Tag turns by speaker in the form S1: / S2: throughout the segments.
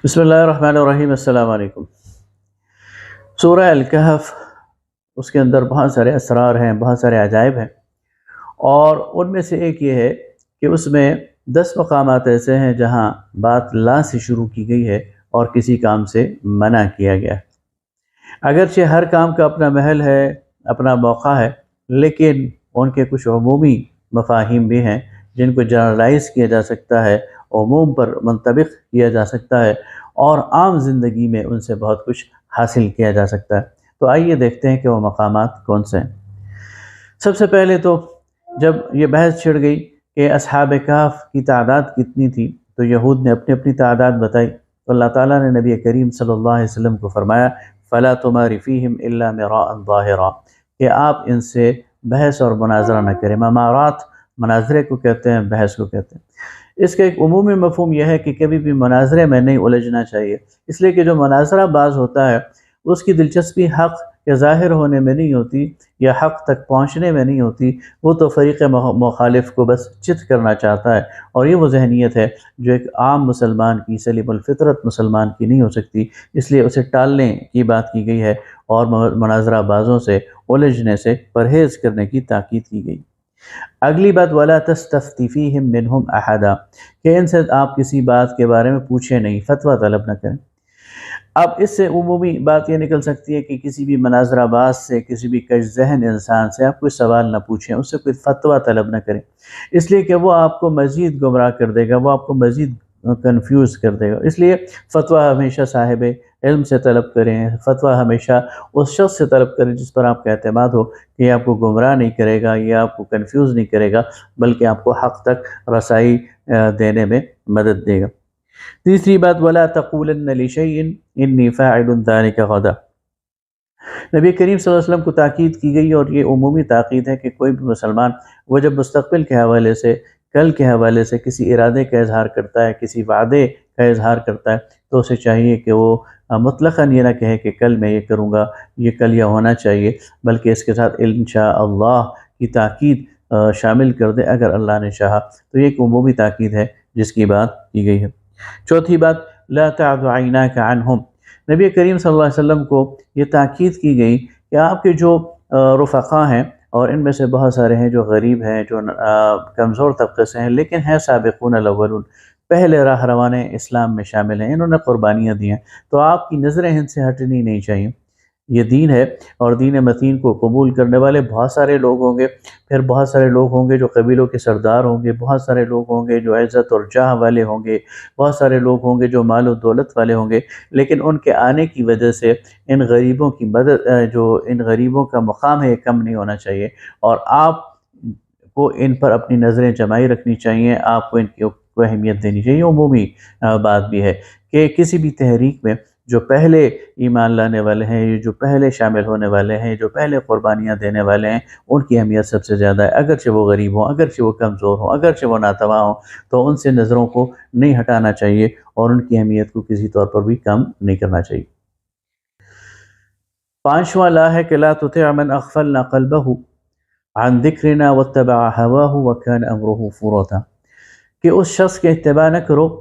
S1: بسم اللہ الرحمن الرحیم۔ السلام علیکم۔ سورہ الکہف، اس کے اندر بہت سارے اسرار ہیں، بہت سارے عجائب ہیں، اور ان میں سے ایک یہ ہے کہ اس میں 10 مقامات ایسے ہیں جہاں بات لا سے شروع کی گئی ہے اور کسی کام سے منع کیا گیا ہے۔ اگرچہ ہر کام کا اپنا محل ہے، اپنا موقع ہے، لیکن ان کے کچھ عمومی مفاہیم بھی ہیں جن کو جنرلائز کیا جا سکتا ہے، عموم پر منطبق کیا جا سکتا ہے، اور عام زندگی میں ان سے بہت کچھ حاصل کیا جا سکتا ہے۔ تو آئیے دیکھتے ہیں کہ وہ مقامات کون سے ہیں۔ سب سے پہلے تو جب یہ بحث چھڑ گئی کہ اصحاب کہف کی تعداد کتنی تھی، تو یہود نے اپنی اپنی تعداد بتائی، تو اللہ تعالیٰ نے نبی کریم صلی اللہ علیہ وسلم کو فرمایا فَلَا تُمَارِ فِيهِمْ إِلَّا مِرَاءً ظَاهِرًا، کہ آپ ان سے بحث اور مناظرہ نہ کریں۔ ممارات مناظرے کو کہتے ہیں، بحث کو کہتے ہیں۔ اس کا ایک عمومی مفہوم یہ ہے کہ کبھی بھی مناظرے میں نہیں الجھنا چاہیے، اس لیے کہ جو مناظرہ باز ہوتا ہے اس کی دلچسپی حق کے ظاہر ہونے میں نہیں ہوتی یا حق تک پہنچنے میں نہیں ہوتی، وہ تو فریق مخالف کو بس چت کرنا چاہتا ہے، اور یہ وہ ذہنیت ہے جو ایک عام مسلمان کی، سلیم الفطرت مسلمان کی نہیں ہو سکتی، اس لیے اسے ٹالنے کی بات کی گئی ہے اور مناظرہ بازوں سے الجھنے سے پرہیز کرنے کی تاکید کی گئی۔ اگلی بات وَلَا تَسْتَفْتِ فِيهِمْ مِنْهُمْ أَحَدًا، کہ ان سے آپ کسی بات کے بارے میں پوچھیں نہیں، فتویٰ طلب نہ کریں۔ اب اس سے عمومی بات یہ نکل سکتی ہے کہ کسی بھی مناظرہ باز سے، کسی بھی کش ذہن انسان سے آپ کوئی سوال نہ پوچھیں، اس سے کوئی فتویٰ طلب نہ کریں، اس لیے کہ وہ آپ کو مزید گمراہ کر دے گا، وہ آپ کو مزید کنفیوز کر دے گا۔ اس لیے فتویٰ ہمیشہ صاحب علم سے طلب کریں، فتویٰ ہمیشہ اس شخص سے طلب کریں جس پر آپ کا اعتماد ہو، کہ یہ آپ کو گمراہ نہیں کرے گا، یہ آپ کو کنفیوز نہیں کرے گا، بلکہ آپ کو حق تک رسائی دینے میں مدد دے گا۔ تیسری بات وَلَا تَقُولَنَّ لِشَيْءٍ إِنِّي فَاعِلٌ ذَلِكَ غَدًا، نبی کریم صلی اللہ علیہ وسلم کو تاکید کی گئی، اور یہ عمومی تاکید ہے کہ کوئی بھی مسلمان وہ جب مستقبل کے حوالے سے، کل کے حوالے سے کسی ارادے کا اظہار کرتا ہے، کسی وعدے کا اظہار کرتا ہے، تو اسے چاہیے کہ وہ مطلقاً یہ نہ کہے کہ کل میں یہ کروں گا، یہ کل یہ ہونا چاہیے، بلکہ اس کے ساتھ انشاءاللہ کی تاکید شامل کر دے اگر اللہ نے چاہا۔ تو یہ ایک عمومی تاکید ہے جس کی بات کی گئی ہے۔ چوتھی بات لا تعد عیناک عنہم، نبی کریم صلی اللہ علیہ وسلم کو یہ تاکید کی گئی کہ آپ کے جو رفقا ہیں، اور ان میں سے بہت سارے ہیں جو غریب ہیں، جو کمزور طبقے سے ہیں، لیکن ہیں سابقون الاولون، پہلے راہ رواں اسلام میں شامل ہیں، انہوں نے قربانیاں دی ہیں، تو آپ کی نظریں ان سے ہٹنی نہیں چاہیے۔ یہ دین ہے، اور دین متین کو قبول کرنے والے بہت سارے لوگ ہوں گے، پھر بہت سارے لوگ ہوں گے جو قبیلوں کے سردار ہوں گے، بہت سارے لوگ ہوں گے جو عزت اور جاہ والے ہوں گے، بہت سارے لوگ ہوں گے جو مال و دولت والے ہوں گے، لیکن ان کے آنے کی وجہ سے ان غریبوں کی مدد، جو ان غریبوں کا مقام ہے، یہ کم نہیں ہونا چاہیے، اور آپ کو ان پر اپنی نظریں جمائی رکھنی چاہیے، آپ کو ان کی اہمیت دینی چاہیے۔ عمومی بات بھی ہے کہ کسی بھی تحریک میں جو پہلے ایمان لانے والے ہیں، جو پہلے شامل ہونے والے ہیں، جو پہلے قربانیاں دینے والے ہیں، ان کی اہمیت سب سے زیادہ ہے، اگرچہ وہ غریب ہوں، اگرچہ وہ کمزور ہوں، اگرچہ وہ ناتواں ہوں، تو ان سے نظروں کو نہیں ہٹانا چاہیے اور ان کی اہمیت کو کسی طور پر بھی کم نہیں کرنا چاہیے۔ پانچواں لا ہے کہ لا تطع من اغفلنا قلبہ عن ذکرنا واتبع ہواہ وکان امرہ فرطا، کہ اس شخص کے اتباع نہ کرو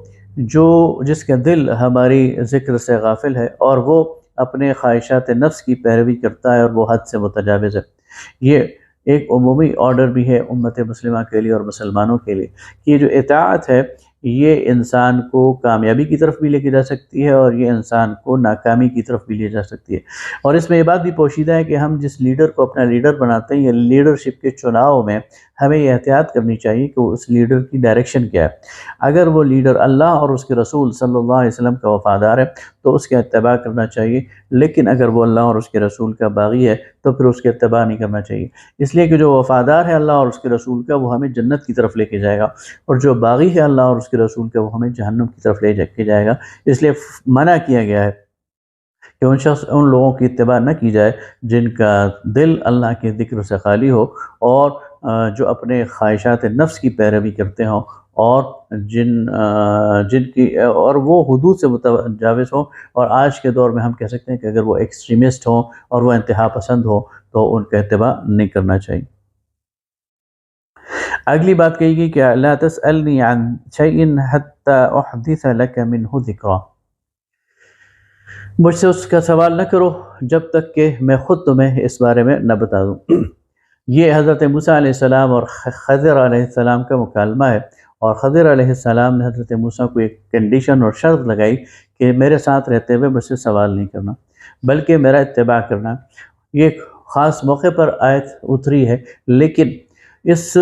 S1: جس کا دل ہماری ذکر سے غافل ہے، اور وہ اپنے خواہشات نفس کی پیروی کرتا ہے، اور وہ حد سے متجاوز ہے۔ یہ ایک عمومی آرڈر بھی ہے امت مسلمہ کے لیے اور مسلمانوں کے لیے، کہ یہ جو اطاعت ہے یہ انسان کو کامیابی کی طرف بھی لے کے جا سکتی ہے، اور یہ انسان کو ناکامی کی طرف بھی لے جا سکتی ہے۔ اور اس میں یہ بات بھی پوشیدہ ہے کہ ہم جس لیڈر کو اپنا لیڈر بناتے ہیں، یا لیڈرشپ کے چناؤ میں ہمیں یہ احتیاط کرنی چاہیے کہ اس لیڈر کی ڈائریکشن کیا ہے۔ اگر وہ لیڈر اللہ اور اس کے رسول صلی اللہ علیہ وسلم کا وفادار ہے تو اس کا اتباع کرنا چاہیے، لیکن اگر وہ اللہ اور اس کے رسول کا باغی ہے تو پھر اس کے اتباع نہیں کرنا چاہیے، اس لیے کہ جو وفادار ہے اللہ اور اس کے رسول کا وہ ہمیں جنت کی طرف لے کے جائے گا، اور جو باغی ہے اللہ اور اس کے رسول کا وہ ہمیں جہنم کی طرف لے کے جائے گا۔ اس لیے منع کیا گیا ہے کہ ان لوگوں کی اتباع نہ کی جائے جن کا دل اللہ کے ذکر سے خالی ہو، اور جو اپنے خواہشات نفس کی پیروی کرتے ہوں، اور جن کی اور وہ حدود سے متجاوز ہوں، اور آج کے دور میں ہم کہہ سکتے ہیں کہ اگر وہ ایکسٹریمسٹ ہوں اور وہ انتہا پسند ہوں تو ان کا اتباع نہیں کرنا چاہیے۔ اگلی بات کہی گئی کہ لا تسألنی عن شیء حتی احدث لک منہ ذکرا، مجھ سے اس کا سوال نہ کرو جب تک کہ میں خود تمہیں اس بارے میں نہ بتا دوں۔ یہ حضرت موسیٰ علیہ السلام اور خضر علیہ السلام کا مکالمہ ہے، اور خضر علیہ السلام نے حضرت موسیٰ کو ایک کنڈیشن اور شرط لگائی کہ میرے ساتھ رہتے ہوئے مجھ سے سوال نہیں کرنا بلکہ میرا اتباع کرنا۔ یہ ایک خاص موقع پر آیت اتری ہے، لیکن اس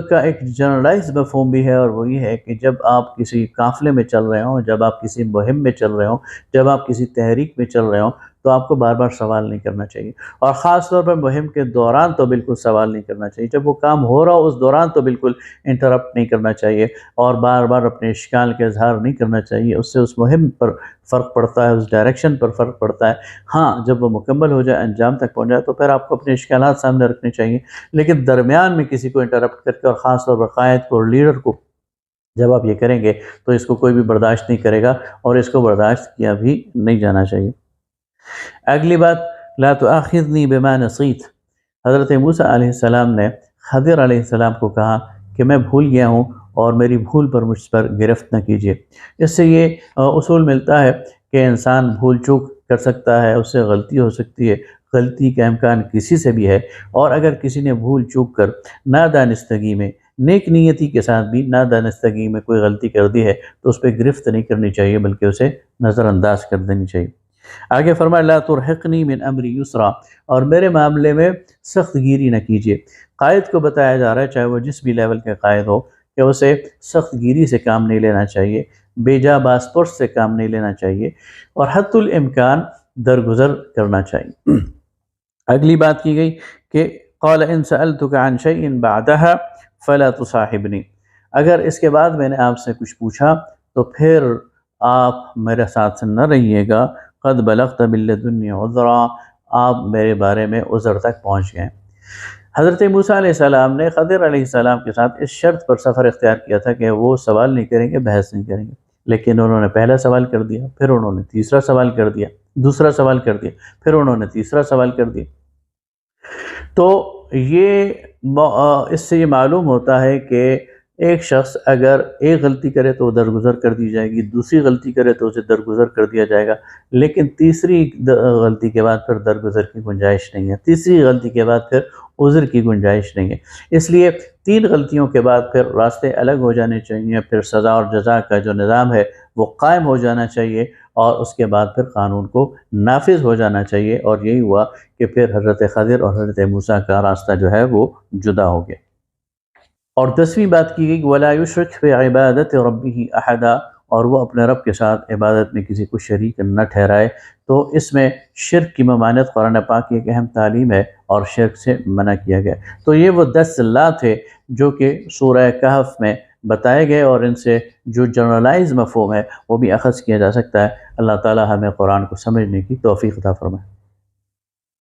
S1: کا ایک جنرلائز مفہوم بھی ہے، اور وہ یہ ہے کہ جب آپ کسی قافلے میں چل رہے ہوں، جب آپ کسی مہم میں چل رہے ہوں، جب آپ کسی تحریک میں چل رہے ہوں، تو آپ کو بار بار سوال نہیں کرنا چاہیے، اور خاص طور پر مہم کے دوران تو بالکل سوال نہیں کرنا چاہیے۔ جب وہ کام ہو رہا ہو اس دوران تو بالکل انٹرپٹ نہیں کرنا چاہیے، اور بار بار اپنے اشکال کا اظہار نہیں کرنا چاہیے۔ اس سے اس مہم پر فرق پڑتا ہے، اس ڈائریکشن پر فرق پڑتا ہے۔ ہاں، جب وہ مکمل ہو جائے، انجام تک پہنچ جائے، تو پھر آپ کو اپنے اشکالات سامنے رکھنے چاہیے، لیکن درمیان میں کسی کو انٹرپٹ کر کے، اور خاص طور پر قائد کو اور لیڈر کو جب آپ یہ کریں گے تو اس کو کوئی بھی برداشت نہیں کرے گا، اور اس کو برداشت کیا بھی نہیں جانا چاہیے۔ اگلی بات، لا تؤاخذنی بما نسیت۔ حضرت موسیٰ علیہ السلام نے خضر علیہ السلام کو کہا کہ میں بھول گیا ہوں، اور میری بھول پر مجھ پر گرفت نہ کیجیے۔ اس سے یہ اصول ملتا ہے کہ انسان بھول چوک کر سکتا ہے، اس سے غلطی ہو سکتی ہے، غلطی کا امکان کسی سے بھی ہے، اور اگر کسی نے بھول چوک کر نادانستگی میں، نیک نیتی کے ساتھ بھی نادانستگی میں کوئی غلطی کر دی ہے، تو اس پہ گرفت نہیں کرنی چاہیے بلکہ اسے نظر انداز کر دینی چاہیے۔ آگے فرمایا لا ترحقنی من امری یسرا، اور میرے معاملے میں سخت گیری نہ کیجیے۔ قائد کو بتایا جا رہا ہے، چاہے وہ جس بھی لیول کے قائد ہو، کہ اسے سخت گیری سے کام نہیں لینا چاہیے، بے جا باس پرس سے کام نہیں لینا چاہیے، اور حت الامکان درگزر کرنا چاہیے۔ اگلی بات کی گئی کہ قال ان سألتک عن شیء بعدها فلا تصاحبنی، اگر اس کے بعد میں نے آپ سے کچھ پوچھا تو پھر آپ میرے ساتھ نہ رہیے گا، قد بلغت من لدنی عذرا، آپ میرے بارے میں عذر تک پہنچ گئے۔ حضرت موسیٰ علیہ السلام نے خضر علیہ السلام کے ساتھ اس شرط پر سفر اختیار کیا تھا کہ وہ سوال نہیں کریں گے، بحث نہیں کریں گے، لیکن انہوں نے پہلا سوال کر دیا، پھر انہوں نے تیسرا سوال کر دیا، دوسرا سوال کر دیا، پھر انہوں نے تیسرا سوال کر دیا۔ تو یہ اس سے یہ معلوم ہوتا ہے کہ ایک شخص اگر ایک غلطی کرے تو درگزر کر دی جائے گی، دوسری غلطی کرے تو اسے درگزر کر دیا جائے گا، لیکن تیسری غلطی کے بعد پھر درگزر کی گنجائش نہیں ہے، تیسری غلطی کے بعد پھر عذر کی گنجائش نہیں ہے۔ اس لیے 3 غلطیوں کے بعد پھر راستے الگ ہو جانے چاہیے، پھر سزا اور جزا کا جو نظام ہے وہ قائم ہو جانا چاہیے، اور اس کے بعد پھر قانون کو نافذ ہو جانا چاہیے، اور یہی ہوا کہ پھر حضرت خضر اور حضرت موسیٰ کا راستہ جو ہے وہ جدا ہو گیا۔ اور 10ویں بات کی گئی وَلَا يُشْرِكْ بِعِبَادَةِ رَبِّهِ أَحَدًا، اور وہ اپنے رب کے ساتھ عبادت میں کسی کو شریک نہ ٹھہرائے۔ تو اس میں شرک کی ممانعت قرآن پاک کی ایک اہم تعلیم ہے، اور شرک سے منع کیا گیا۔ تو یہ وہ 10 لا تھے جو کہ سورہ کہف میں بتائے گئے، اور ان سے جو جنرلائز مفہوم ہے وہ بھی اخذ کیا جا سکتا ہے۔ اللہ تعالی ہمیں قرآن کو سمجھنے کی توفیق عطا فرمائے۔